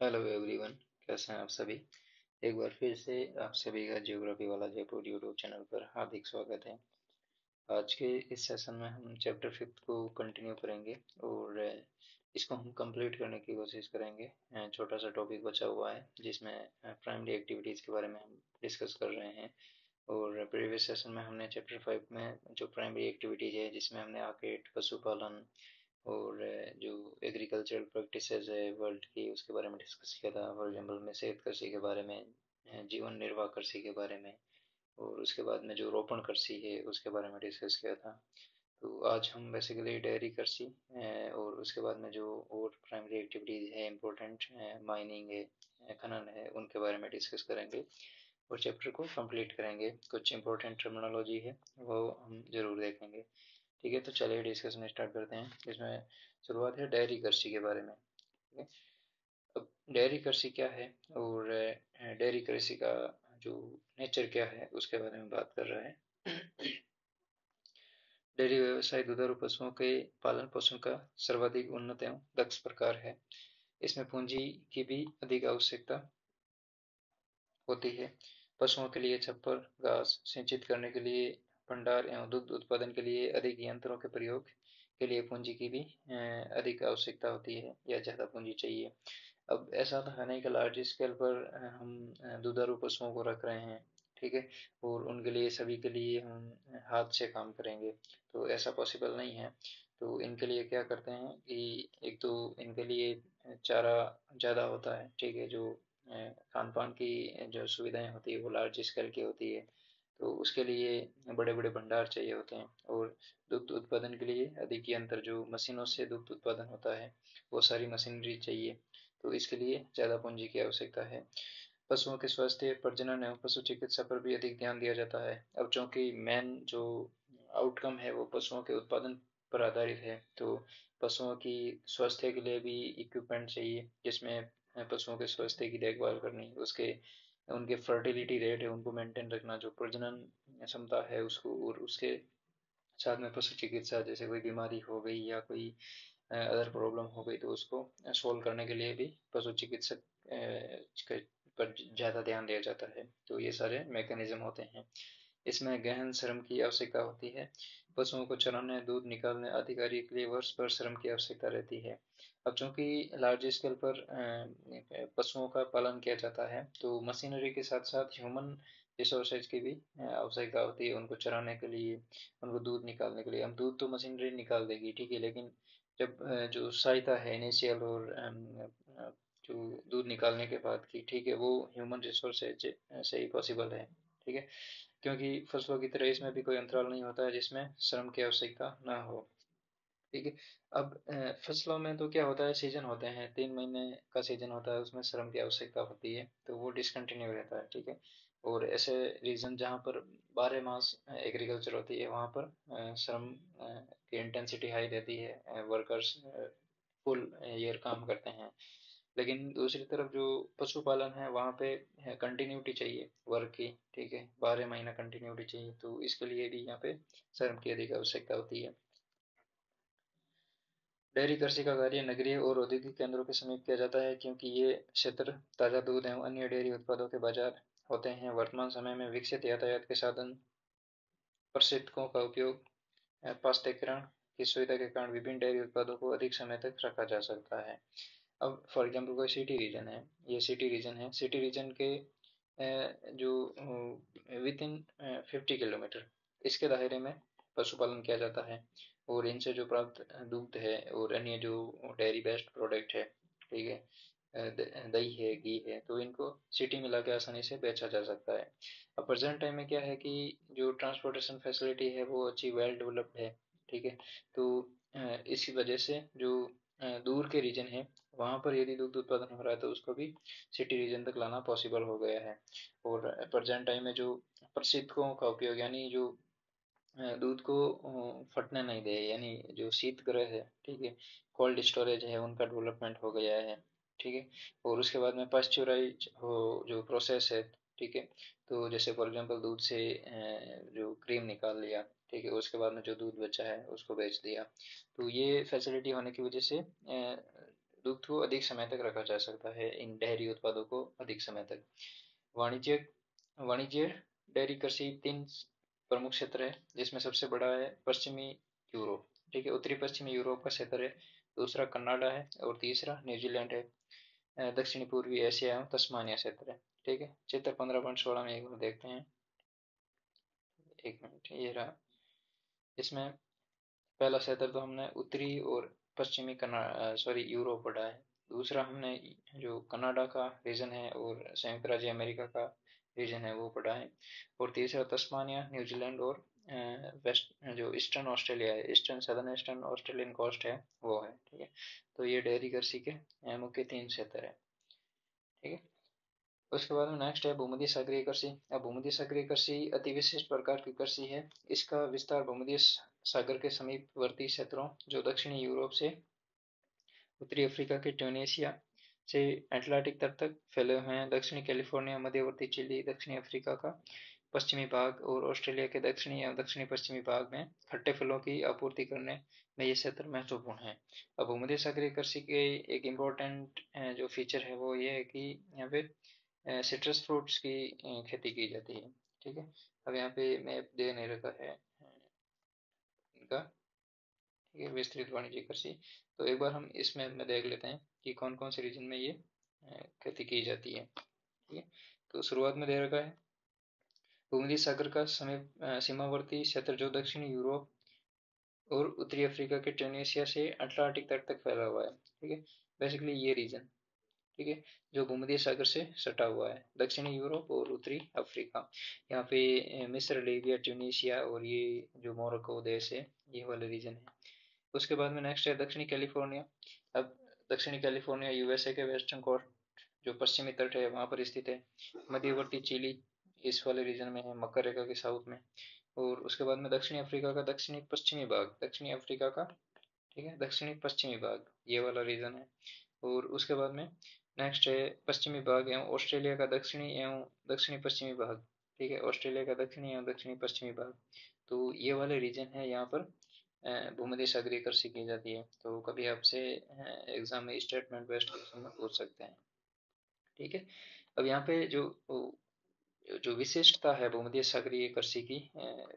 Hello everyone. कैसे हैं आप सभी। एक बार फिर से आप सभी का ज्योग्राफी वाला जयपुर यूट्यूब चैनल पर हार्दिक स्वागत है। आज के इस सेशन में हम चैप्टर फिफ्थ को कंटिन्यू करेंगे और इसको हम कंप्लीट करने की कोशिश करेंगे। छोटा सा टॉपिक बचा हुआ है जिसमें प्राइमरी एक्टिविटीज़ के बारे में हम डिस्कस कर रहे हैं। और प्रीवियस सेशन में हमने चैप्टर फाइव में जो प्राइमरी एक्टिविटीज़ है जिसमें हमने आर्किड, पशुपालन और जो एग्रीकल्चरल प्रैक्टिसेस है वर्ल्ड की उसके बारे में डिस्कस किया था। फॉर एग्जांपल में सेहत कृषि के बारे में, जीवन निर्वाह कृषि के बारे में, और उसके बाद में जो रोपण कृषि है उसके बारे में डिस्कस किया था। तो आज हम बेसिकली डेयरी कृषि और उसके बाद में जो और प्राइमरी एक्टिविटीज़ है इम्पोर्टेंट, माइनिंग है, खनन है, उनके बारे में डिस्कस करेंगे और चैप्टर को कंप्लीट करेंगे। कुछ इम्पोर्टेंट टर्मिनोलॉजी है वो हम ज़रूर देखेंगे। ठीक है, तो चलिए डिस्कशन स्टार्ट करते हैं। इसमें शुरुआत है डेयरी कृषि के बारे में। ठीक है, अब डेयरी कृषि क्या है और डेयरी कृषि का जो नेचर क्या है उसके बारे में बात कर रहे हैं। डेयरी व्यवसाय दुधारू पशुओं के पालन पोषण का सर्वाधिक उन्नत एवं दक्ष प्रकार है। इसमें पूंजी की भी अधिक आवश्यकता होती है। पशुओं के लिए छप्पर, घास सिंचित करने के लिए भंडार एवं दुग्ध उत्पादन के लिए अधिक यंत्रों के प्रयोग के लिए पूंजी की भी अधिक आवश्यकता होती है या ज़्यादा पूंजी चाहिए। अब ऐसा तो है नहीं कि लार्ज स्केल पर हम दुधारू पशुओं को रख रहे हैं, ठीक है, और उनके लिए सभी के लिए हम हाथ से काम करेंगे, तो ऐसा पॉसिबल नहीं है। तो इनके लिए क्या करते हैं कि एक तो इनके लिए चारा ज़्यादा होता है, ठीक है, जो खान पान की जो सुविधाएं होती है वो लार्ज स्केल की होती है, तो उसके लिए बड़े बड़े भंडार चाहिए होते हैं। और दुग्ध उत्पादन के लिए अधिक यंत्र, जो मशीनों से दुग्ध उत्पादन होता है वो सारी मशीनरी चाहिए, तो इसके लिए ज़्यादा पूंजी की आवश्यकता है। पशुओं के स्वास्थ्य, प्रजनन एवं पशु चिकित्सा पर भी अधिक ध्यान दिया जाता है। अब चूंकि मेन जो आउटकम है वो पशुओं के उत्पादन पर आधारित है, तो पशुओं की स्वास्थ्य के लिए भी इक्विपमेंट चाहिए जिसमें पशुओं के स्वास्थ्य की देखभाल करनी, उसके उनके फर्टिलिटी रेट है उनको मेंटेन रखना, जो प्रजनन क्षमता है उसको, और उसके साथ में पशु चिकित्सा, जैसे कोई बीमारी हो गई या कोई अदर प्रॉब्लम हो गई तो उसको सोल्व करने के लिए भी पशु चिकित्सक पर ज़्यादा ध्यान दिया जाता है। तो ये सारे मैकेनिज्म होते हैं। इसमें गहन श्रम की आवश्यकता होती है। पशुओं को चराने, दूध निकालने आदि कार्य के लिए वर्ष भर श्रम की आवश्यकता रहती है। अब चूंकि लार्ज स्केल पर पशुओं का पालन किया जाता है तो मशीनरी के साथ साथ ह्यूमन रिसोर्सेज की भी आवश्यकता होती है उनको चराने के लिए, उनको दूध निकालने के लिए। हम दूध तो मशीनरी निकाल देगी, ठीक है, लेकिन जब जो सहायता है इनिशियल और जो दूध निकालने के बाद की, ठीक है, वो ह्यूमन रिसोर्सेज से ही पॉसिबल है। ठीक है, क्योंकि फसलों की तरह इसमें भी कोई अंतराल नहीं होता है जिसमें श्रम की आवश्यकता ना हो। ठीक है, अब फसलों में तो क्या होता है, सीजन होते हैं, 3 महीने का सीजन होता है, उसमें श्रम की आवश्यकता होती है तो वो डिसकंटिन्यू रहता है। ठीक है, और ऐसे रीजन जहाँ पर 12 मास एग्रीकल्चर होती है वहाँ पर श्रम की इंटेंसिटी हाई रहती है, वर्कर्स फुल ईयर काम करते हैं। लेकिन दूसरी तरफ जो पशुपालन है वहाँ पे कंटिन्यूटी चाहिए वर्क की, ठीक है, 12 महीना कंटिन्यूटी चाहिए, तो इसके लिए भी यहाँ पे श्रम की अधिक आवश्यकता होती है। डेयरी कृषि का कार्य नगरीय और औद्योगिक केंद्रों के समीप किया जाता है क्योंकि ये क्षेत्र ताजा दूध एवं अन्य डेयरी उत्पादों के बाजार होते हैं। वर्तमान समय में विकसित यातायात के साधन, प्रशिक्षकों का उपयोग, पास्तेकरण की सुविधा के कारण विभिन्न डेयरी उत्पादों को अधिक समय तक रखा जा सकता है। अब फॉर एग्जांपल कोई सिटी रीजन है, ये सिटी रीजन है, सिटी रीजन के जो विद इन 50 किलोमीटर इसके दायरे में पशुपालन किया जाता है और इनसे जो प्राप्त दूध है और अन्य जो डेयरी बेस्ड प्रोडक्ट है, ठीक है, दही है, घी है, तो इनको सिटी में लाके आसानी से बेचा जा सकता है। अब प्रेजेंट टाइम में क्या है कि जो ट्रांसपोर्टेशन फैसिलिटी है वो अच्छी वेल डेवलप्ड है, ठीक है, तो इसी वजह से जो दूर के रीजन है वहाँ पर यदि दुग्ध उत्पादन हो रहा है तो उसको भी सिटी रीजन तक लाना पॉसिबल हो गया है। और प्रेजेंट टाइम में जो प्रशीतकों का उपयोग, यानी जो दूध को फटने नहीं दे, यानी जो शीत गृह है, ठीक है, कोल्ड स्टोरेज है, उनका डेवलपमेंट हो गया है। ठीक है, और उसके बाद में पास्चुराइज हो जो प्रोसेस है, ठीक है, तो जैसे फॉर एग्जांपल दूध से जो क्रीम निकाल लिया, ठीक है, उसके बाद में जो दूध बचा है उसको बेच दिया, तो ये फैसिलिटी होने की वजह से दुग्ध को अधिक समय तक रखा जा सकता है, इन डेयरी उत्पादों को अधिक समय तक। वाणिज्य वाणिज्य डेयरी कृषि तीन प्रमुख क्षेत्र है, जिसमें सबसे बड़ा है पश्चिमी यूरोप, ठीक है, उत्तरी पश्चिमी यूरोप का क्षेत्र है, दूसरा कनाडा है और तीसरा न्यूजीलैंड है। दक्षिणी पूर्वी एशिया एवं तस्मानिया क्षेत्र है, ठीक है। चित्र 15.16 में एक बार देखते हैं, एक मिनट, ये रहा। इसमें पहला क्षेत्र तो हमने उत्तरी और पश्चिमी यूरोप पढ़ा है। दूसरा हमने जो कनाडा का रीजन है और संयुक्त राज्य अमेरिका का रीजन है वो पढ़ा है। और तीसरा तस्मानिया, न्यूजीलैंड और वेस्ट जो ईस्टर्न ऑस्ट्रेलिया है, ईस्टर्न ऑस्ट्रेलियन कोस्ट है वो है, ठीक है। तो ये डेयरी कृषि के मुख्य तीन क्षेत्र है, ठीक है। उसके बाद में नेक्स्ट है भूमध्य सागरीय कृषि। अब भूमध्य सागरीय कृषि अति विशिष्ट प्रकार की कृषि है। इसका विस्तार भूमध्य सागर के समीपवर्ती क्षेत्रों, जो दक्षिणी यूरोप से उत्तरी अफ्रीका के ट्यूनीशिया से अटलांटिक तट तक फैले हुए हैं। दक्षिणी कैलिफोर्निया, मध्यवर्ती चिली, दक्षिणी अफ्रीका का पश्चिमी भाग और ऑस्ट्रेलिया के दक्षिणी एवं दक्षिणी पश्चिमी भाग में खट्टे फलों की आपूर्ति करने में ये क्षेत्र महत्वपूर्ण है। अब भूमध्य सागरीय कृषि के एक इम्पोर्टेंट जो फीचर है वो ये है कि यहाँ पे सिट्रस फ्रूट्स की खेती की जाती है, ठीक है। अब यहाँ पे मैप दे नहीं रखा है इनका, ठीक है, विस्तृत वाणिज्य कृषि। तो एक बार हम इस मैप में देख लेते हैं कि कौन कौन से रीजन में ये खेती की जाती है, ठीक है। तो शुरुआत में दे रखा है भूमध्य सागर का समीप सीमावर्ती क्षेत्र, जो दक्षिणी यूरोप और उत्तरी अफ्रीका के ट्यूनीशिया से अटलांटिक तट तक फैला हुआ है, ठीक है। बेसिकली ये रीजन, ठीक है, जो भूमध्य सागर से सटा हुआ है, दक्षिणी यूरोप और उत्तरी अफ्रीका। यहाँ पे मिस्र, लीबिया, ट्यूनीशिया और ये जो मोरक्को देश है, ये वाले रीजन है। उसके बाद में नेक्स्ट है दक्षिणी कैलिफोर्निया। अब दक्षिणी कैलिफोर्निया यूएसए के वेस्टर्न कोस्ट, जो पश्चिमी तट है वहाँ पर स्थित है। मध्यवर्ती चिली इस वाले रीजन में है, मकर रेखा के साउथ में। और उसके बाद में दक्षिणी अफ्रीका का दक्षिणी पश्चिमी भाग, दक्षिणी अफ्रीका का, ठीक है, दक्षिणी पश्चिमी भाग, ये वाला रीजन है। और उसके बाद में नेक्स्ट है पश्चिमी भाग एवं ऑस्ट्रेलिया का दक्षिणी एवं दक्षिणी पश्चिमी भाग, ठीक है, ऑस्ट्रेलिया का दक्षिणी एवं दक्षिणी पश्चिमी भाग। तो ये वाले रीजन है, यहाँ पर भूमध्य सागरीय कृषि की जाती है। तो कभी आपसे एग्जाम में स्टेटमेंट बेस्ड क्वेश्चन में पूछ सकते हैं, ठीक है। अब यहाँ पे जो जो विशिष्टता है भूमध्य सागरीय कृषि की,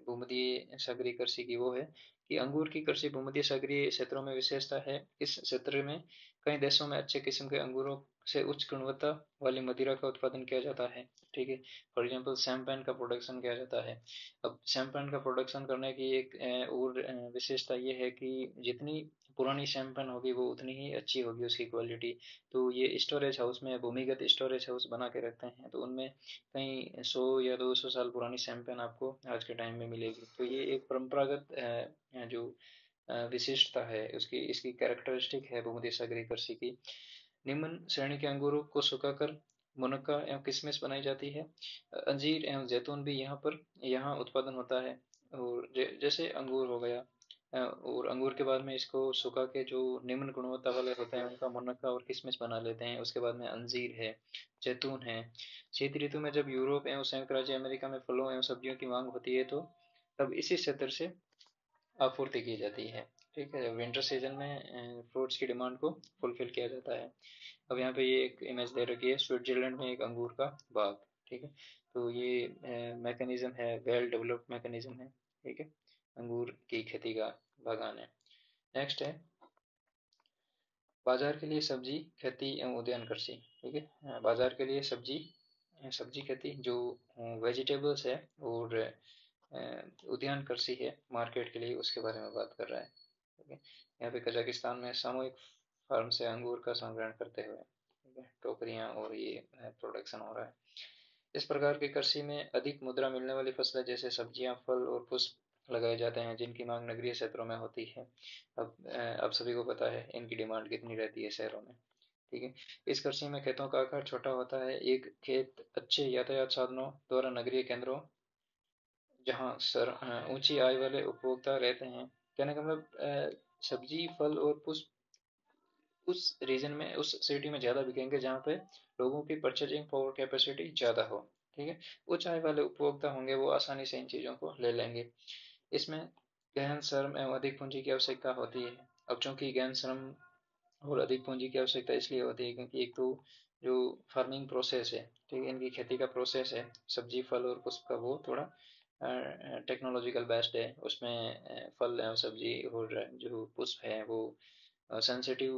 भूमध्य सागरीय कृषि की, वो है कि अंगूर की कृषि भूमध्य सागरीय क्षेत्रों में विशेषता है। इस क्षेत्र में कई देशों में अच्छे किस्म के अंगूरों से उच्च गुणवत्ता वाली मदिरा का उत्पादन किया जाता है, ठीक है। फॉर एग्जाम्पल शैम्पेन का प्रोडक्शन किया जाता है। अब शैम्पेन का प्रोडक्शन करने की एक और विशेषता ये है कि जितनी पुरानी शैम्पेन होगी वो उतनी ही अच्छी होगी उसकी क्वालिटी। तो ये स्टोरेज हाउस में, भूमिगत स्टोरेज हाउस बना के रखते हैं, तो उनमें कहीं 100 या 200 साल पुरानी शैम्पेन आपको आज के टाइम में मिलेगी। तो ये एक परंपरागत जो विशिष्टता है उसकी, इसकी कैरेक्टरिस्टिक है भूमध्य सागरीय कृषि की। निम्न श्रेणी के अंगूरों को सुखाकर मुनक्का एवं किशमिश बनाई जाती है। अंजीर एवं जैतून भी यहाँ उत्पादन होता है। और जैसे अंगूर हो गया, और अंगूर के बाद में इसको सुखा के जो निम्न गुणवत्ता वाले होते हैं उनका मुनक्का और किशमिश बना लेते हैं। उसके बाद में अंजीर है, जैतून है। शीत ऋतु में जब यूरोप एवं संयुक्त राज्य अमेरिका में फलों एवं सब्जियों की मांग होती है, तो तब इसी क्षेत्र से आपूर्ति की जाती है, ठीक है। विंटर सीजन में फ्रूट्स की डिमांड को फुलफिल किया जाता है। अब यहाँ पे ये एक इमेज दे रखी है, स्विट्जरलैंड में एक अंगूर का बाग, ठीक है। तो ये मैकेनिज्म है, वेल डेवलप्ड मैकेनिज्म है, ठीक है, अंगूर की खेती का बागान है। नेक्स्ट है बाजार के लिए सब्जी खेती एवं उद्यान कृषि, ठीक है। बाजार के लिए सब्जी सब्जी खेती जो वेजिटेबल्स है, और उद्यान कृषि है मार्केट के लिए, उसके बारे में बात कर रहा है, ठीक है। यहाँ पे कजाकिस्तान में सामूहिक फार्म से अंगूर का संग्रहण करते हुए, ठीक है, टोकरियाँ और ये प्रोडक्शन हो रहा है। इस प्रकार की कृषि में अधिक मुद्रा मिलने वाली फसलें जैसे सब्जियां, फल और पुष्प लगाए जाते हैं, जिनकी मांग नगरीय क्षेत्रों में होती है। अब सभी को पता है इनकी डिमांड कितनी रहती है शहरों में, ठीक है। इस कृषि में खेतों का आकार छोटा होता है। एक खेत अच्छे यातायात साधनों द्वारा नगरीय केंद्रों, जहाँ ऊंची आय वाले उपभोक्ता रहते हैं। कहने का मतलब सब्जी, फल और पुष्प उस रीजन में, उस सिटी में ज़्यादा बिकेंगे जहाँ पे लोगों की परचेजिंग पावर कैपेसिटी ज़्यादा हो, ठीक है। उच्च आय वाले उपभोक्ता होंगे वो आसानी से इन चीज़ों को ले लेंगे। इसमें गहन श्रम एवं अधिक पूंजी की आवश्यकता होती है। अब चूंकि गहन श्रम और अधिक पूंजी की आवश्यकता इसलिए होती है क्योंकि एक तो जो फार्मिंग प्रोसेस है, ठीक है, इनकी खेती का प्रोसेस है, सब्जी फल और पुष्प का, वो थोड़ा टेक्नोलॉजिकल बेस्ड है। उसमें फल एवं सब्जी और जो पुष्प है वो सेंसिटिव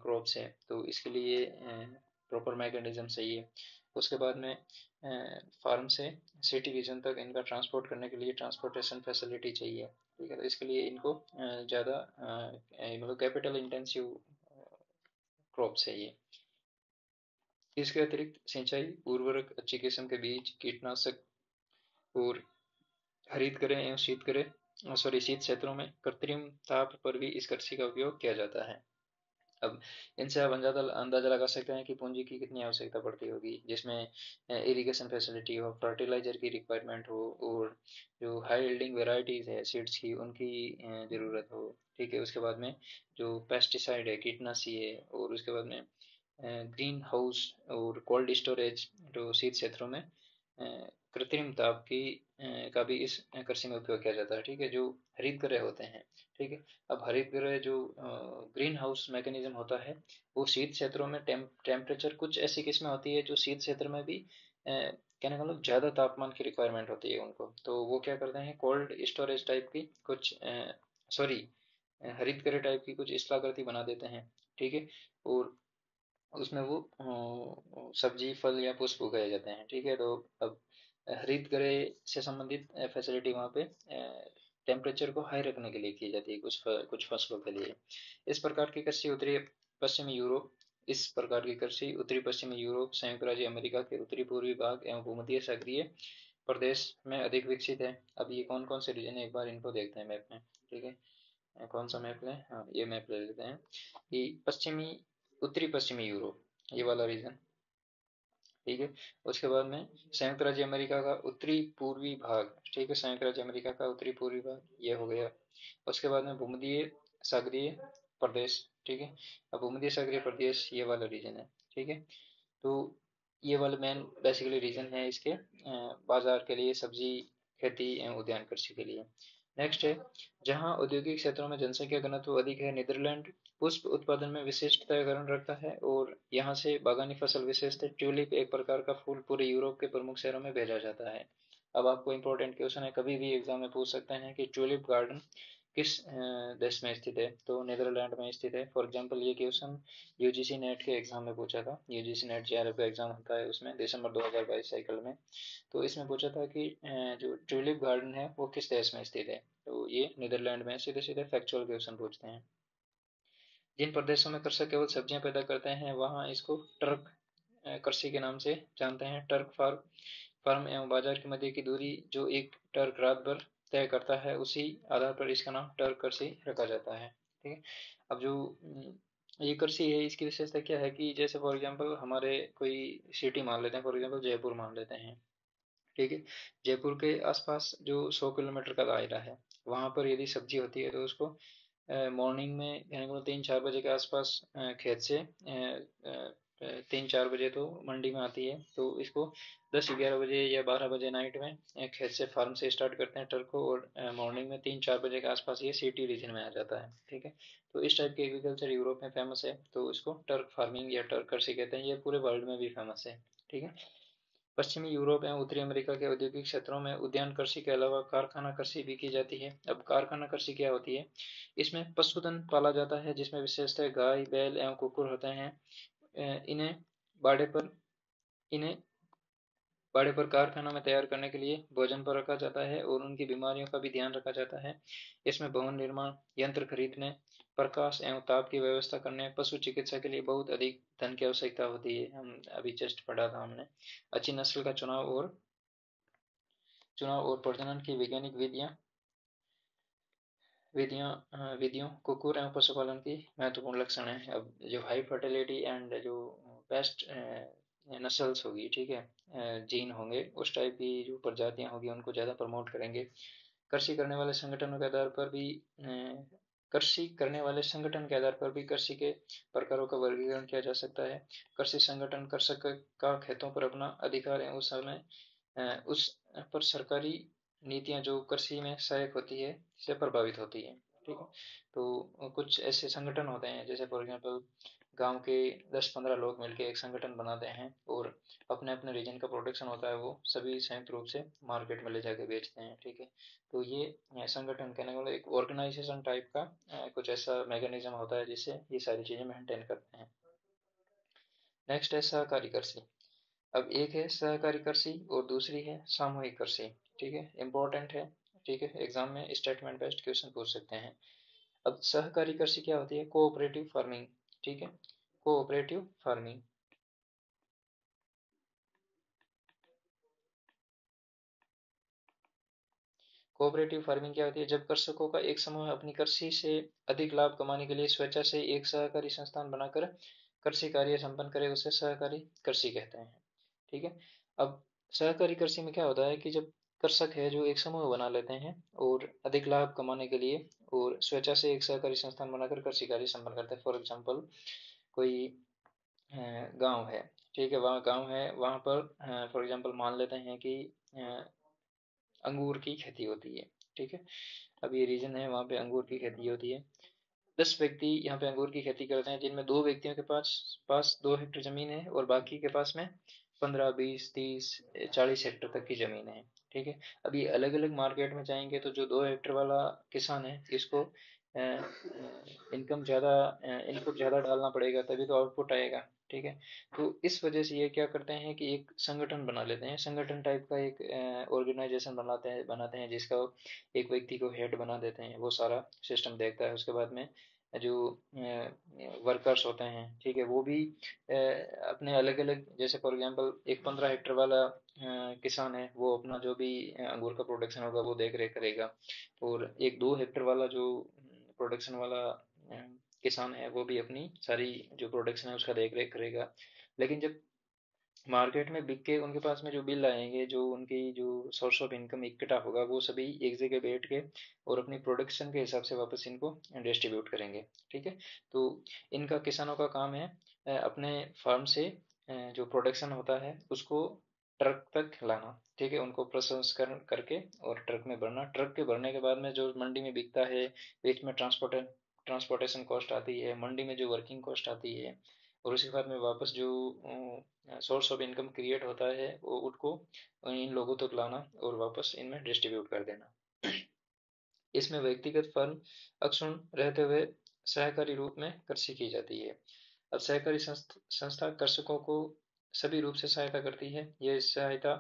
क्रॉप्स है, तो इसके लिए प्रॉपर मैकेनिज्म चाहिए। उसके बाद में फार्म से सिटी रीजन तक इनका ट्रांसपोर्ट करने के लिए ट्रांसपोर्टेशन फैसिलिटी चाहिए, ठीक है। तो इसके लिए इनको ज़्यादा मतलब कैपिटल इंटेंसिव क्रॉप्स है ये। इसके अतिरिक्त सिंचाई, उर्वरक, अच्छी किस्म के बीज, कीटनाशक और हरित गृह एवं शीत क्षेत्रों में कृत्रिम ताप पर भी इस कृषि का उपयोग किया जाता है। अब इनसे आप अंदाजा लगा सकते हैं कि पूंजी की कितनी आवश्यकता पड़ती होगी, जिसमें इरिगेशन फैसिलिटी हो, फर्टिलाइजर की रिक्वायरमेंट हो, और जो हाई यील्डिंग वेराइटीज है सीड्स की उनकी ज़रूरत हो, ठीक है। उसके बाद में जो पेस्टिसाइड है, कीटनाशी है, और उसके बाद में ग्रीन हाउस और कोल्ड स्टोरेज, जो शीत क्षेत्रों में कृत्रिम ताप की का भी इस कृषि में उपयोग किया जाता है, ठीक है, जो हरित गृह होते हैं, ठीक है। अब हरित गृह जो ग्रीन हाउस मैकेनिज्म होता है, वो शीत क्षेत्रों में टेम्परेचर, कुछ ऐसी किस्में होती है जो शीत क्षेत्र में भी कहने का मतलब ज़्यादा तापमान की रिक्वायरमेंट होती है उनको, तो वो क्या करते हैं, कोल्ड स्टोरेज टाइप की कुछ सॉरी हरित गृह टाइप की कुछ स्थलाकृति बना देते हैं, ठीक है। और उसमें वो सब्जी फल या पुष्प उगाए जाते हैं, ठीक है। तो अब हरित गृह से संबंधित फैसिलिटी वहाँ पे टेम्परेचर को हाई रखने के लिए की जाती है कुछ फसलों के लिए। इस प्रकार की कृषि उत्तरी पश्चिमी यूरोप, संयुक्त राज्य अमेरिका के उत्तरी पूर्वी भाग एवं भूमध्य सागरीय प्रदेश में अधिक विकसित है। अब ये कौन कौन से रीजन है, एक बार इनको देखते हैं मैप में, ठीक है। कौन सा मैप लें, हाँ ये मैप ले लेते हैं। ये उत्तरी पश्चिमी यूरोप, ये वाला रीजन, ठीक है। उसके बाद में संयुक्त राज्य अमेरिका का उत्तरी पूर्वी भाग, ठीक है, संयुक्त राज्य अमेरिका का उत्तरी पूर्वी भाग ये हो गया। उसके बाद में भूमध्य सागरीय प्रदेश, ठीक है। अब भूमध्य सागरीय प्रदेश ये वाला रीजन है, ठीक है। तो ये वाले मेन बेसिकली रीजन है इसके बाजार के लिए, सब्जी खेती एवं उद्यान कृषि के लिए। नेक्स्ट है, जहाँ औद्योगिक क्षेत्रों में जनसंख्या घनत्व अधिक है, नीदरलैंड पुष्प उत्पादन में विशिष्टताकरण रखता है, और यहाँ से बागानी फसल विशेषतः ट्यूलिप एक प्रकार का फूल पूरे यूरोप के प्रमुख शहरों में भेजा जाता है। अब आपको इंपॉर्टेंट क्वेश्चन है, कभी भी एग्जाम में पूछ सकते हैं कि ट्यूलिप गार्डन किस देश में स्थित है, तो नीदरलैंड में स्थित है। फॉर एग्जांपल ये क्वेश्चन यूजीसी नेट के एग्जाम में पूछा था, यूजीसी नेट जेआरएफ का एग्जाम होता है उसमें दिसंबर 2022 साइकिल में, तो इसमें पूछा था कि जो ट्यूलिप गार्डन है वो किस देश में स्थित है, तो ये नीदरलैंड में। सीधे सीधे फैक्चुअल क्वेश्चन पूछते हैं। जिन प्रदेशों में कृषक केवल सब्जियां पैदा करते हैं वहां इसको टर्क कृषि के नाम से जानते हैं। टर्क फार्म एवं बाजार के मध्य की दूरी जो एक टर्क रात भर तय करता है, उसी आधार पर इसका नाम टर्क कृषि रखा जाता है, ठीक है। अब जो ये कृषि है, इसकी विशेषता क्या है कि जैसे फॉर एग्जांपल हमारे कोई सिटी मान लेते हैं, फॉर एग्जांपल जयपुर मान लेते हैं, ठीक है। जयपुर के आसपास जो 100 किलोमीटर का दायरा है, वहां पर यदि सब्जी होती है तो उसको मॉर्निंग में यानी कि 3-4 बजे के आसपास खेत से 3-4 बजे तो मंडी में आती है, तो इसको 10-11 बजे या 12 बजे नाइट में खेत से फार्म से स्टार्ट करते हैं ट्रक को, और मॉर्निंग में 3-4 बजे के आसपास ये सिटी रीजन में आ जाता है, ठीक है। तो इस टाइप की एग्रीकल्चर यूरोप में फेमस है, तो इसको टर्क फार्मिंग या टर्क कृषि कहते हैं। ये पूरे वर्ल्ड में भी फेमस है, ठीक है। पश्चिमी यूरोप एवं उत्तरी अमेरिका के औद्योगिक क्षेत्रों में उद्यान कृषि के अलावा कारखाना कृषि भी की जाती है। अब कारखाना कृषि क्या होती है, इसमें पशुधन पाला जाता है, जिसमें विशेषतः गाय, बैल एवं कुकुर होते हैं। इन्हें बाड़े पर इन्हें बाड़े पर कारखाना में तैयार करने के लिए भोजन पर रखा जाता है, और उनकी बीमारियों का भी ध्यान रखा जाता है। इसमें भवन निर्माण, यंत्र खरीदने, प्रकाश एवं ताप की व्यवस्था करने, पशु चिकित्सा के लिए बहुत अधिक धन की आवश्यकता होती है। हम अभी जस्ट पढ़ा था हमने। अच्छी नस्ल का चुनाव और प्रजनन की वैज्ञानिक विधियों कुकुर एवं पशुपालन की महत्वपूर्ण लक्षण है। अब जो हाई फर्टिलिटी एंड जो बेस्ट नस्ल्स होगी, ठीक है, जीन होंगे, उस टाइप की जो प्रजातियां होगी उनको ज़्यादा प्रमोट करेंगे। कृषि करने वाले संगठनों के आधार पर भी कृषि करने वाले संगठन के आधार पर भी कृषि के प्रकारों का वर्गीकरण किया जा सकता है। कृषि संगठन कृषक का खेतों पर अपना अधिकार है, उस समय उस पर सरकारी नीतियां जो कृषि में सहायक होती है से प्रभावित होती है, ठीक है। तो कुछ ऐसे संगठन होते हैं, जैसे फॉर एग्जांपल गांव के 10-15 लोग मिलके एक संगठन बनाते हैं और अपने अपने रीजन का प्रोडक्शन होता है वो सभी संयुक्त रूप से मार्केट में ले जाके बेचते हैं, ठीक है। तो ये संगठन कहने वाला एक ऑर्गेनाइजेशन टाइप का कुछ ऐसा मैकेनिज्म होता है जिससे ये सारी चीजें मेंटेन करते हैं। नेक्स्ट है सहकारी कृषि। अब एक है सहकारी कृषि और दूसरी है सामूहिक कृषि, ठीक है, इंपॉर्टेंट है, ठीक है, एग्जाम में स्टेटमेंट बेस्ड क्वेश्चन पूछ सकते हैं। अब सहकारी कृषि क्या होती है? कोऑपरेटिव फार्मिंग, ठीक है, कोऑपरेटिव फार्मिंग। कोऑपरेटिव फार्मिंग क्या होती है? जब कृषकों का एक समूह अपनी कृषि से अधिक लाभ कमाने के लिए स्वेच्छा से एक सहकारी संस्थान बनाकर कृषि कार्य संपन्न करे, उसे सहकारी कृषि कहते हैं, ठीक है। अब सहकारी कृषि में क्या होता है कि जब कृषक है जो एक समूह बना लेते हैं और अधिक लाभ कमाने के लिए और स्वेच्छा से एक सहकारी संस्थान बनाकर कृषि कार्य संपन्न करते हैं। फॉर एग्जाम्पल कोई गांव है, ठीक है, वहाँ गांव है, वहाँ पर फॉर एग्जाम्पल मान लेते हैं कि अंगूर की खेती होती है, ठीक है। अब ये रीजन है, वहाँ पे अंगूर की खेती होती है। 10 व्यक्ति यहाँ पे अंगूर की खेती करते हैं, जिनमें 2 व्यक्तियों के पास पास 2 हेक्टेयर जमीन है और बाकी के पास में 15, 20, 30, 40 हेक्टेयर तक की जमीन है, ठीक है। अब ये अलग अलग मार्केट में जाएंगे तो जो 2 हेक्टेयर वाला किसान है इसको इनकम ज़्यादा, इनपुट ज़्यादा डालना पड़ेगा तभी तो आउटपुट आएगा, ठीक है। तो इस वजह से ये क्या करते हैं कि एक संगठन बना लेते हैं, संगठन टाइप का एक ऑर्गेनाइजेशन बनाते हैं जिसका एक व्यक्ति को हेड बना देते हैं, वो सारा सिस्टम देखता है। उसके बाद में जो वर्कर्स होते हैं, ठीक है, वो भी अपने अलग अलग, जैसे फॉर एग्जांपल एक 15 हेक्टेयर वाला किसान है, वो अपना जो भी अंगूर का प्रोडक्शन होगा वो देख रेख करेगा, और एक 2 हेक्टेयर वाला जो प्रोडक्शन वाला किसान है वो भी अपनी सारी जो प्रोडक्शन है उसका देख रेख करेगा। लेकिन जब मार्केट में बिक के उनके पास में जो बिल आएंगे, जो उनकी जो सोर्स ऑफ इनकम इकट्ठा होगा, वो सभी एक जगह बैठ के और अपनी प्रोडक्शन के हिसाब से वापस इनको डिस्ट्रीब्यूट करेंगे, ठीक है। तो इनका, किसानों का काम है अपने फार्म से जो प्रोडक्शन होता है उसको ट्रक तक लाना, ठीक है, उनको प्रसंस्करण करके और ट्रक में भरना। ट्रक के भरने के बाद में जो मंडी में बिकता है, बीच में ट्रांसपोर्टेशन कॉस्ट आती है, मंडी में जो वर्किंग कॉस्ट आती है, और उसके बाद में वापस जो सोर्स ऑफ इनकम क्रिएट होता है वो उनको इन लोगों तक लाना और वापस इनमें डिस्ट्रीब्यूट कर देना। इसमें व्यक्तिगत फर्म अक्षुण्ण रहते हुए सहकारी रूप में कृषि की जाती है। अब सहकारी संस्था कृषकों को सभी रूप से सहायता करती है। यह सहायता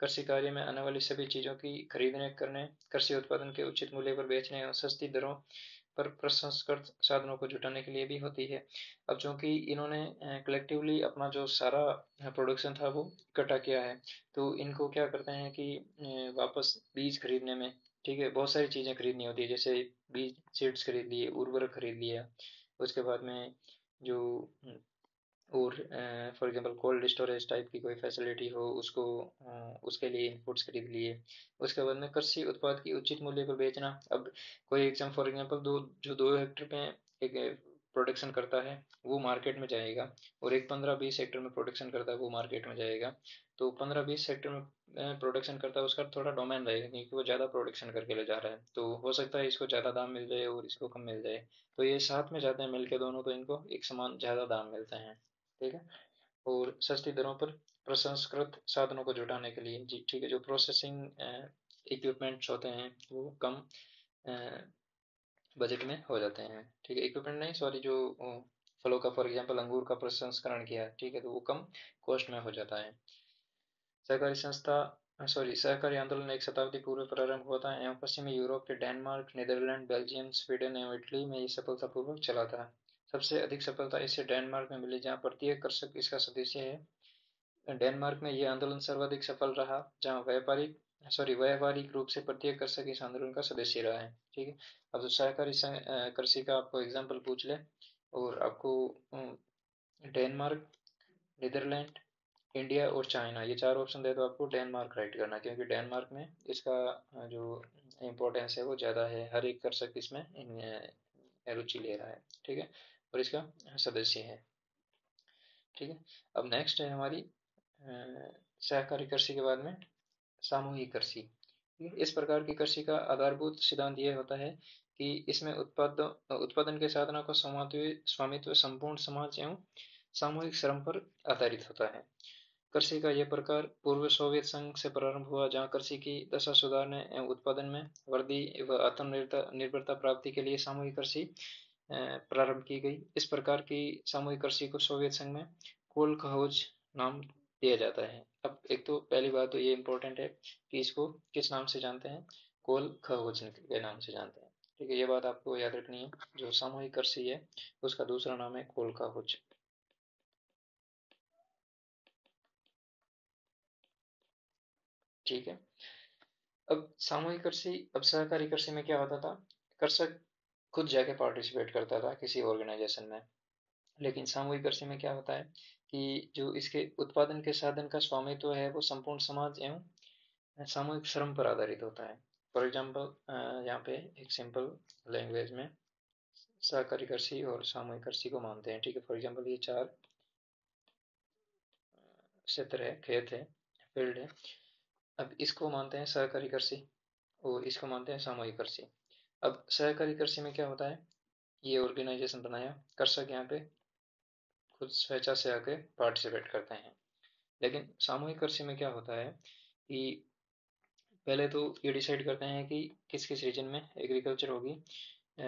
कृषि कार्य में आने वाली सभी चीजों की खरीदने करने, कृषि उत्पादन के उचित मूल्य पर बेचने और सस्ती दरों पर प्रसंस्कृत साधनों को जुटाने के लिए भी होती है। अब चूंकि इन्होंने कलेक्टिवली अपना जो सारा प्रोडक्शन था वो इकट्ठा किया है, तो इनको क्या करते हैं कि वापस बीज खरीदने में, ठीक है, बहुत सारी चीज़ें खरीदनी होती है, जैसे बीज सीड्स खरीद लिए, उर्वरक खरीद लिया, उसके बाद में जो और for example cold storage type की कोई फैसिलिटी हो उसको, उसके लिए इनपुट्स खरीद लिए। उसके बाद में कृषि उत्पाद की उचित मूल्य पर बेचना। अब कोई एग्जाम फॉर एग्जांपल दो जो 2 हेक्टेयर पे एक प्रोडक्शन करता है वो मार्केट में जाएगा, और एक 15-20 हेक्टेयर में प्रोडक्शन करता है वो मार्केट में जाएगा। तो 15-20 हेक्टेयर में प्रोडक्शन करता है उसका थोड़ा डोमेन रहेगा, क्योंकि वो ज़्यादा प्रोडक्शन करके ले जा रहा है, तो हो सकता है इसको ज़्यादा दाम मिल जाए और इसको कम मिल जाए। तो ये साथ में जाते हैं मिलके दोनों, तो इनको एक समान ज़्यादा दाम मिलते हैं, ठीक है। और सस्ती दरों पर प्रसंस्कृत साधनों को जुटाने के लिए, जी ठीक है, जो प्रोसेसिंग इक्विपमेंट्स होते हैं वो कम बजट में हो जाते हैं, ठीक है, इक्विपमेंट नहीं, सॉरी, जो फलों का फॉर एग्जांपल अंगूर का प्रसंस्करण किया, ठीक है, तो वो कम कॉस्ट में हो जाता है। सहकारी संस्था सॉरी सहकारी आंदोलन एक शताब्दी पूर्व प्रारंभ हुआ था एवं पश्चिमी यूरोप के डेनमार्क, नीदरलैंड, बेल्जियम, स्वीडन एवं इटली में ये सफलतापूर्वक चला था। सबसे अधिक सफलता इसे डेनमार्क में मिली, जहाँ प्रत्येक कृषक इसका सदस्य है। डेनमार्क में यह आंदोलन सर्वाधिक सफल रहा, जहाँ व्यावहारिक रूप से प्रत्येक कृषक इस आंदोलन का सदस्य रहा है, ठीक है। अब तो सहकारी कृषि का आपको एग्जाम्पल पूछ ले और आपको डेनमार्क, नीदरलैंड, इंडिया और चाइना, ये 4 ऑप्शन दे तो आपको डेनमार्क राइट करना है, क्योंकि डेनमार्क में इसका जो इम्पोर्टेंस है वो ज़्यादा है, हर एक कृषक इसमें रुचि ले रहा है, ठीक है, और इसका सदस्य है, ठीक है। अब नेक्स्ट है हमारी सहकारी कृषि के बाद में सामूहिक कृषि। ठीक है? इस प्रकार की कृषि का आधारभूत सिद्धांत यह होता है कि इसमें उत्पादन के साधनों का स्वामित्व संपूर्ण समाज एवं सामूहिक श्रम पर आधारित होता है। कृषि का यह प्रकार पूर्व सोवियत संघ से प्रारंभ हुआ, जहाँ कृषि की दशा सुधारने एवं उत्पादन में वृद्धि व आत्मनिर्भरता प्राप्ति के लिए सामूहिक कृषि प्रारंभ की गई। इस प्रकार की सामूहिक कृषि को सोवियत संघ में कोलखोज नाम दिया जाता है। अब एक तो पहली बात तो ये इम्पोर्टेंट है कि इसको किस नाम से जानते हैं, कोलखोज के नाम से जानते हैं। ठीक है, ये बात आपको याद रखनी है। जो सामूहिक कृषि है उसका दूसरा नाम है कोलखोज। ठीक है, अब सामूहिक कृषि, अब सहकारी कृषि में क्या होता था, कृषक खुद जाके पार्टिसिपेट करता था किसी ऑर्गेनाइजेशन में। लेकिन सामूहिक कृषि में क्या होता है कि जो इसके उत्पादन के साधन का स्वामित्व है वो संपूर्ण समाज एवं सामूहिक श्रम पर आधारित होता है। फॉर एग्जाम्पल, यहाँ पे एक सिंपल लैंग्वेज में सहकारी कृषि और सामूहिक कृषि को मानते हैं। ठीक है, फॉर एग्जाम्पल ये 4 क्षेत्र है, खेत है, फील्ड है। अब इसको मानते हैं सहकारी कृषि और इसको मानते हैं सामूहिक कृषि। अब सहकारी कृषि में क्या होता है, ये ऑर्गेनाइजेशन बनाया, कृषक यहाँ पे खुद स्वेच्छा से आके पार्टिसिपेट करते हैं। लेकिन सामूहिक कृषि में क्या होता है कि पहले तो ये डिसाइड करते हैं कि किस किस रीजन में एग्रीकल्चर होगी,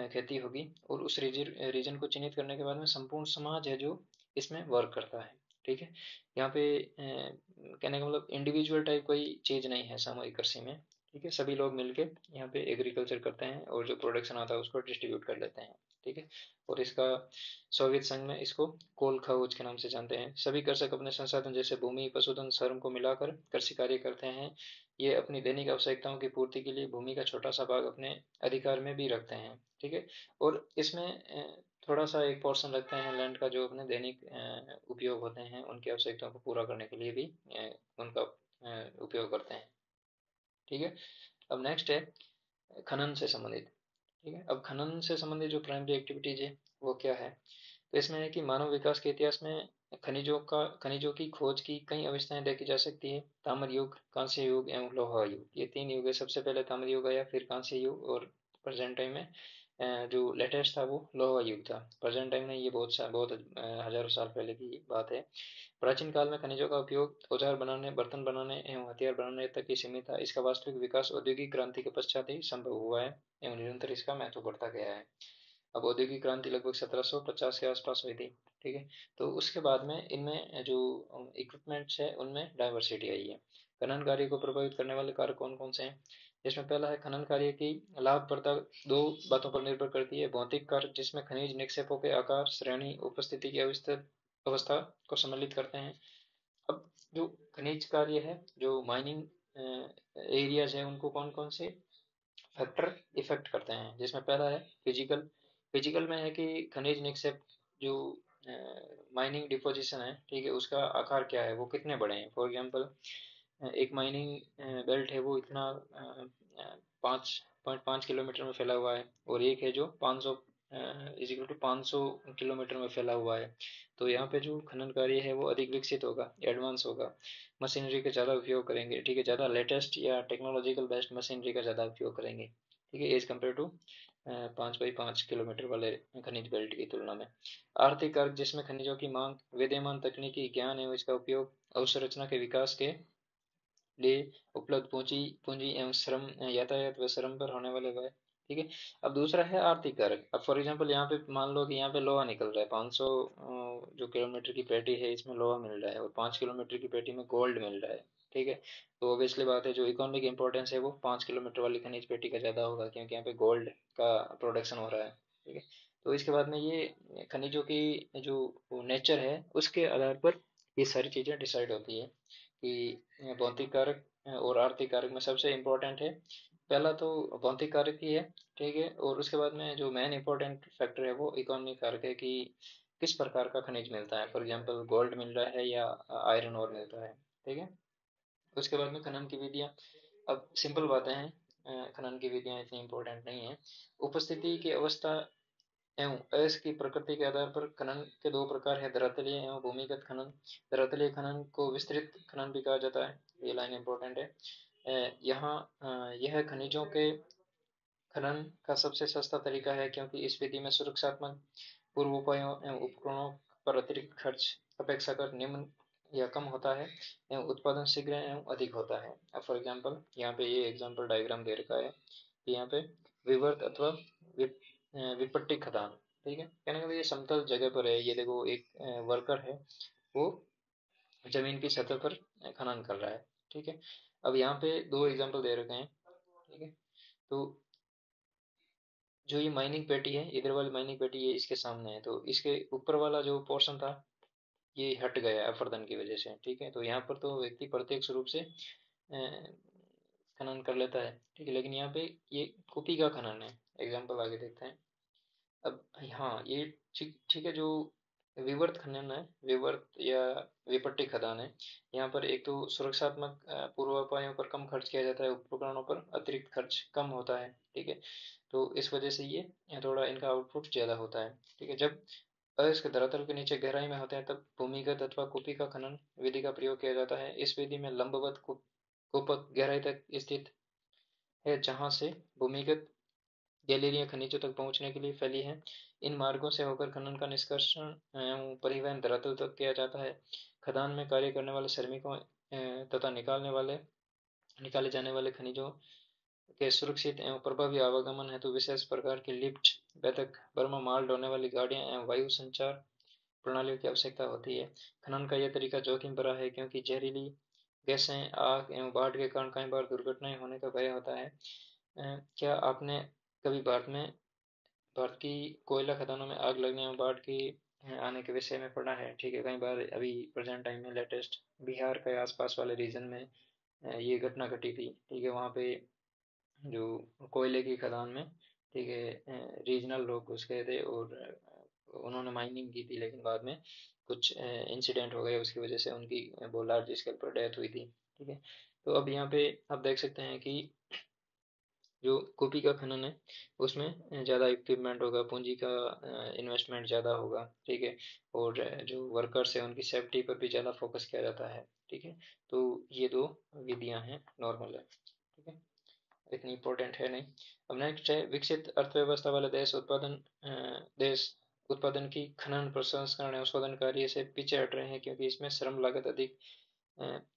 खेती होगी, और उस रीजन को चिन्हित करने के बाद में संपूर्ण समाज है जो इसमें वर्क करता है। ठीक है, यहाँ पे कहने का मतलब इंडिविजुअल टाइप कोई चीज़ नहीं है सामूहिक कृषि में। ठीक है, सभी लोग मिलके यहाँ पे एग्रीकल्चर करते हैं और जो प्रोडक्शन आता है उसको डिस्ट्रीब्यूट कर लेते हैं। ठीक है, और इसका सोवियत संघ में इसको कोल खाउच के नाम से जानते हैं। सभी कृषक अपने संसाधन जैसे भूमि, पशुधन, श्रम को मिलाकर कृषि कार्य करते हैं। ये अपनी दैनिक आवश्यकताओं की पूर्ति के लिए भूमि का छोटा सा भाग अपने अधिकार में भी रखते हैं। ठीक है, और इसमें थोड़ा सा एक पोर्शन रखते हैं लैंड का जो अपने दैनिक उपयोग होते हैं, उनकी आवश्यकताओं को पूरा करने के लिए भी उनका उपयोग करते हैं। ठीक है, अब नेक्स्ट है खनन से संबंधित। ठीक है, अब खनन से संबंधित जो प्राइमरी एक्टिविटीज है वो क्या है, तो इसमें है कि मानव विकास के इतिहास में खनिजों की खोज की कई अवस्थाएं देखी जा सकती है। ताम्र युग, कांस्य युग एवं लोहा युग, ये 3 युग है। सबसे पहले ताम्र युग आया, फिर कांस्य युग, और प्रेजेंट टाइम में जो लेटेस्ट था वो लोहा युग था। प्रेजेंट टाइम में ये बहुत हजारों साल पहले की बात है। प्राचीन काल में खनिजों का उपयोग औजार बनाने, बर्तन बनाने एवं हथियार बनाने तक ही सीमित था। इसका वास्तविक विकास औद्योगिक क्रांति के पश्चात ही संभव हुआ है एवं निरंतर इसका महत्व बढ़ता गया है। अब औद्योगिक क्रांति लगभग 1750 के आसपास हुई थी। ठीक है, तो उसके बाद में इनमें जो इक्विपमेंट्स है उनमें डाइवर्सिटी आई है। खनन कार्य को प्रभावित करने वाले कारक कौन कौन से हैं, जिसमें पहला है खनन कार्य की लाभप्रदता। दो बातों पर निर्भर करती है, भौतिक कारक जिसमें खनिज निक्षेपों के आकार, श्रेणी, उपस्थिति की अवस्था को सम्मिलित करते हैं। अब जो खनिज कार्य है, जो माइनिंग एरियाज है, उनको कौन कौन से फैक्टर इफेक्ट करते हैं, जिसमें पहला है फिजिकल। फिजिकल में है कि खनिज निक्षेप जो माइनिंग डिपोजिशन है, ठीक है, उसका आकार क्या है, वो कितने बड़े हैं। फॉर एग्जांपल, एक माइनिंग बेल्ट है वो इतना 5.5 किलोमीटर में फैला हुआ है, और एक है जो 500 इज इक्वल टू 500 किलोमीटर में फैला हुआ है। तो यहाँ पे जो खनन कार्य है वो अधिक विकसित होगा, एडवांस होगा, मशीनरी का ज़्यादा उपयोग करेंगे। ठीक है, ज़्यादा लेटेस्ट या टेक्नोलॉजिकल बेस्ड मशीनरी का ज़्यादा उपयोग करेंगे। ठीक है, as compare to 5x5 kilometre वाले खनिज बेल्ट की तुलना में। आर्थिक अर्थ जिसमें खनिजों की मांग, विद्यमान तकनीकी ज्ञान एवं इसका उपयोग अवसंरचना के विकास के लिए उपलब्ध पूंजी पूंजी एवं श्रम, यातायात व श्रम पर होने वाले व्यय। ठीक है, अब दूसरा है आर्थिक कारक। अब फॉर एग्जांपल यहाँ पे मान लो कि यहाँ पे लोहा निकल रहा है, 500 जो किलोमीटर की पेटी है इसमें लोहा मिल रहा है, और 5 किलोमीटर की पेटी में गोल्ड मिल रहा है। ठीक है, तो ऑब्वियसली बात है जो इकोनॉमिक इंपॉर्टेंस है वो 5 किलोमीटर वाली खनिज पेटी का ज़्यादा होगा, क्योंकि यहाँ पे गोल्ड का प्रोडक्शन हो रहा है। ठीक है, तो इसके बाद में ये खनिजों की जो नेचर है उसके आधार पर ये सारी चीज़ें डिसाइड होती है कि भौतिक कारक और आर्थिक कारक में सबसे इम्पोर्टेंट है, पहला तो भौतिक कारक ही है। ठीक है, और उसके बाद में जो मेन इंपॉर्टेंट फैक्टर है वो इकोनॉमिक कारक है कि किस प्रकार का खनिज मिलता है। फॉर एग्जांपल गोल्ड मिल रहा है या आयरन और मिलता है। ठीक है, उसके बाद में खनन की विधियाँ। अब सिंपल बातें हैं, खनन की विधियाँ इतनी इम्पोर्टेंट नहीं है। उपस्थिति की अवस्था एवं अयस्क की प्रकृति के आधार पर खनन के 2 प्रकार है, धरातलीय एवं भूमिगत खनन। धरातलीय खनन को विस्तृत खनन भी कहा जाता है, ये लाइन इंपॉर्टेंट है। यहाँ यह खनन का सबसे सस्ता तरीका है क्योंकि इस विधि में सुरक्षात्मक पूर्वोपायों एवं उपकरणों पर अतिरिक्त खर्च अपेक्षाकृत निम्न या कम होता है एवं उत्पादन शीघ्र एवं अधिक होता है। अब फॉर एग्जांपल यहाँ पे ये एग्जांपल डायग्राम दे रखा है कि यहाँ पे विवर्त अथवा विप, विपट्टी खदान, ठीक है। कहने का मतलब ये समतल जगह पर है, ये देखो एक वर्कर है, वो जमीन की सतह पर खनन कर रहा है, ठीक है। अब यहाँ पे दो एग्जाम्पल दे रखे हैं, ठीक है। तो जो ये माइनिंग पेटी है, इधर वाली माइनिंग पेटी ये इसके सामने है, तो इसके ऊपर वाला जो पोर्शन था ये हट गया है अपर्दन की वजह से, ठीक है। तो यहाँ पर तो व्यक्ति प्रत्यक्ष रूप से खनन कर लेता है, ठीक है, लेकिन यहाँ पे ये कुपी का खनन है। एग्जाम्पल आगे देखते हैं। अब हाँ, ये ठीक ठीक है। जो विवर्त खनन है, विवर्त या विपट्टी खदान है, यहाँ पर एक तो सुरक्षात्मक पूर्वापायों पर कम खर्च किया जाता है, उपकरणों पर अतिरिक्त खर्च कम होता है, ठीक है। तो इस वजह से ये थोड़ा इनका आउटपुट ज़्यादा होता है, ठीक है। जब अयस्क धरातल के नीचे गहराई में होते हैं तब भूमिगत अथवा कुपी का खनन विधि का प्रयोग किया जाता है। इस विधि में लंबवत कूपक गहराई तक स्थित है जहाँ से भूमिगत गैलेरियां खनिजों तक पहुंचने के लिए फैली हैं। इन मार्गों से होकर खनन का निष्कर्षण एवं परिवहन धरातल तक किया जाता है। खदान में कार्य करने वाले श्रमिकों तथा निकाले जाने वाले खनिजों के सुरक्षित एवं प्रभावी आवागमन हेतु विशेष प्रकार की लिफ्ट, बैठक, बर्मा माल ढोने वाली गाड़ियां एवं वायु संचार प्रणालियों की आवश्यकता होती है। खनन का यह तरीका जोखिम भरा है क्योंकि जहरीली गैसें, आग एवं बाढ़ के कारण कई बार दुर्घटनाएं होने का भय होता है। क्या आपने कभी भारत की कोयला खदानों में आग लगने और बाढ़ की आने के विषय में पढ़ा है, ठीक है। कई बार अभी प्रेजेंट टाइम में लेटेस्ट बिहार के आसपास वाले रीजन में ये घटना घटी थी, ठीक है। वहाँ पे जो कोयले की खदान में, ठीक है, रीजनल लोग घुस गए थे और उन्होंने माइनिंग की थी, लेकिन बाद में कुछ इंसिडेंट हो गए, उसकी वजह से उनकी बहुत लार्ज स्केल पर डेथ हुई थी, ठीक है। तो अब यहाँ पे आप देख सकते हैं कि जो कॉपी का खनन है उसमें ज़्यादा इक्विपमेंट होगा, पूंजी का इन्वेस्टमेंट ज़्यादा होगा, ठीक है। और जो वर्कर्स है उनकी सेफ्टी पर भी ज़्यादा फोकस किया जाता है, ठीक है। तो ये दो विधियां हैं, नॉर्मल है, ठीक है, इतनी इम्पोर्टेंट है नहीं। अब नेक्स्ट है विकसित अर्थव्यवस्था वाले देश उत्पादन की खनन प्रसंस्करण एवं शोधन कार्य से पीछे हट रहे हैं क्योंकि इसमें श्रम लागत अधिक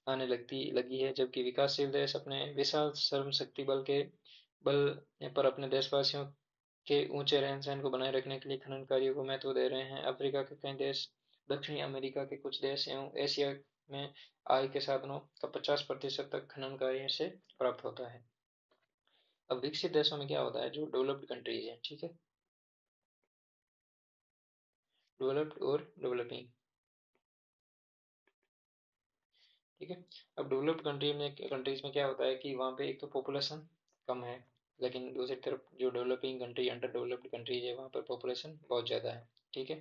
आने लगी है, जबकि विकासशील देश अपने विशाल श्रम शक्ति बल पर अपने देशवासियों के ऊंचे रहन सहन को बनाए रखने के लिए खनन कार्यों को महत्व दे रहे हैं। अफ्रीका के कई देश, दक्षिणी अमेरिका के कुछ देश एवं एशिया में आय के साधनों का 50% तक खनन कार्य से प्राप्त होता है। अब विकसित देशों में क्या होता है, जो डेवलप्ड कंट्रीज है, ठीक है, डेवलप्ड और डेवलपिंग, ठीक है। अब डेवलप्ड कंट्रीज में क्या होता है कि वहाँ पे एक तो पॉपुलेशन कम है, लेकिन दूसरी तरफ जो developing country, under developed countries है, वहाँ पर पॉपुलेशन बहुत ज़्यादा है, ठीक है,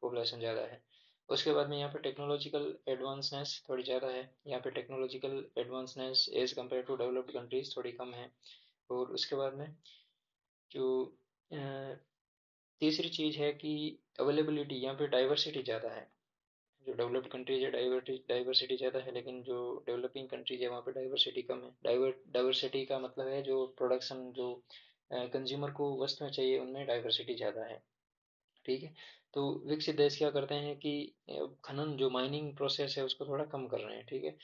पॉपुलेशन ज़्यादा है। उसके बाद में यहाँ पे टेक्नोलॉजिकल एडवांसनेस थोड़ी ज़्यादा है, यहाँ पे technological advanceness as compare to developed countries थोड़ी कम है। और उसके बाद में जो तीसरी चीज़ है कि अवेलेबिलिटी, यहाँ पे डाइवर्सिटी ज़्यादा है। जो डेवलप्ड कंट्रीज है डाइवर्सिटी ज़्यादा है, लेकिन जो डेवलपिंग कंट्रीज है वहाँ पे डाइवर्सिटी कम है। डाइवर्सिटी का मतलब है जो प्रोडक्शन, जो कंज्यूमर को वस्तुएं चाहिए उनमें डाइवर्सिटी ज़्यादा है, ठीक है। तो विकसित देश क्या करते हैं कि खनन, जो माइनिंग प्रोसेस है उसको थोड़ा कम कर रहे हैं, ठीक है।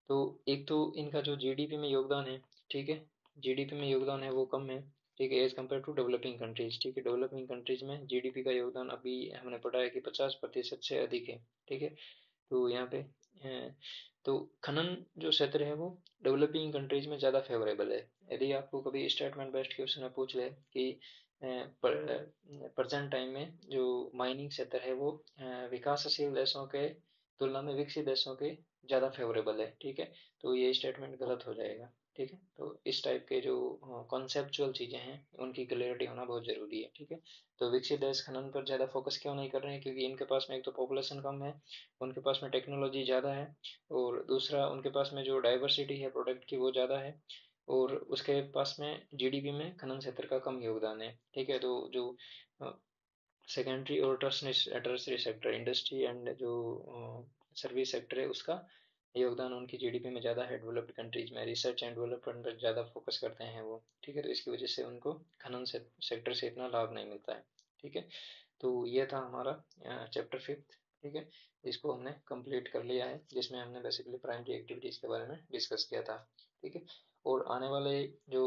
तो एक तो इनका जो जीडीपी में योगदान है, ठीक है, जीडीपी में योगदान है वो कम है, ठीक है, as compare to developing countries, ठीक है। डेवलपिंग कंट्रीज में जीडीपी का योगदान अभी हमने पढ़ा है कि 50% से अधिक है, ठीक है। तो यहाँ पे तो खनन जो क्षेत्र है वो डेवलपिंग कंट्रीज में ज़्यादा फेवरेबल है। यदि आपको कभी स्टेटमेंट बेस्ड क्वेश्चन में पूछ ले कि प्रेजेंट टाइम में जो माइनिंग क्षेत्र है वो विकासशील देशों के तुलना में विकसित देशों के ज़्यादा फेवरेबल है, ठीक है, तो ये स्टेटमेंट गलत हो जाएगा, ठीक है। तो इस टाइप के जो कॉन्सेप्चुअल चीज़ें हैं उनकी क्लियरिटी होना बहुत ज़रूरी है, ठीक है। तो विकसित देश खनन पर ज़्यादा फोकस क्यों नहीं कर रहे हैं, क्योंकि इनके पास में एक तो पॉपुलेशन कम है, उनके पास में टेक्नोलॉजी ज़्यादा है, और दूसरा उनके पास में जो डाइवर्सिटी है प्रोडक्ट की वो ज़्यादा है, और उसके पास में जीडीपी में खनन क्षेत्र का कम योगदान है, ठीक है। तो जो सेकेंडरी और टर्सरी सेक्टर, इंडस्ट्री एंड जो सर्विस सेक्टर है उसका योगदान उनकी जीडीपी में ज़्यादा है। डेवलप्ड कंट्रीज में रिसर्च एंड डेवलपमेंट पर ज़्यादा फोकस करते हैं वो, ठीक है। तो इसकी वजह से उनको खनन सेक्टर से इतना लाभ नहीं मिलता है, ठीक है। तो ये था हमारा चैप्टर फिफ्थ, ठीक है। इसको हमने कंप्लीट कर लिया है, जिसमें हमने बेसिकली प्राइमरी एक्टिविटीज़ के बारे में डिस्कस किया था, ठीक है। और आने वाले जो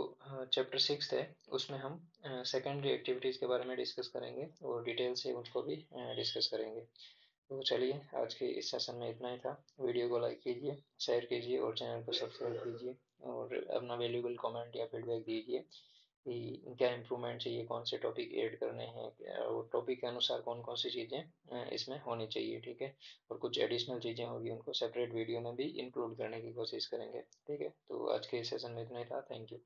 चैप्टर सिक्स है उसमें हम सेकेंडरी एक्टिविटीज़ के बारे में डिस्कस करेंगे और डिटेल से उनको भी डिस्कस करेंगे। तो चलिए आज के इस सेशन में इतना ही था। वीडियो को लाइक कीजिए, शेयर कीजिए और चैनल को सब्सक्राइब कीजिए और अपना वैल्यूएबल कमेंट या फीडबैक दीजिए कि क्या इम्प्रूवमेंट चाहिए, कौन से टॉपिक ऐड करने हैं और टॉपिक के अनुसार कौन कौन सी चीज़ें इसमें होनी चाहिए, ठीक है। और कुछ एडिशनल चीज़ें होगी उनको सेपरेट वीडियो में भी इंक्लूड करने की कोशिश करेंगे, ठीक है। तो आज के इस सेशन में इतना ही था। Thank you.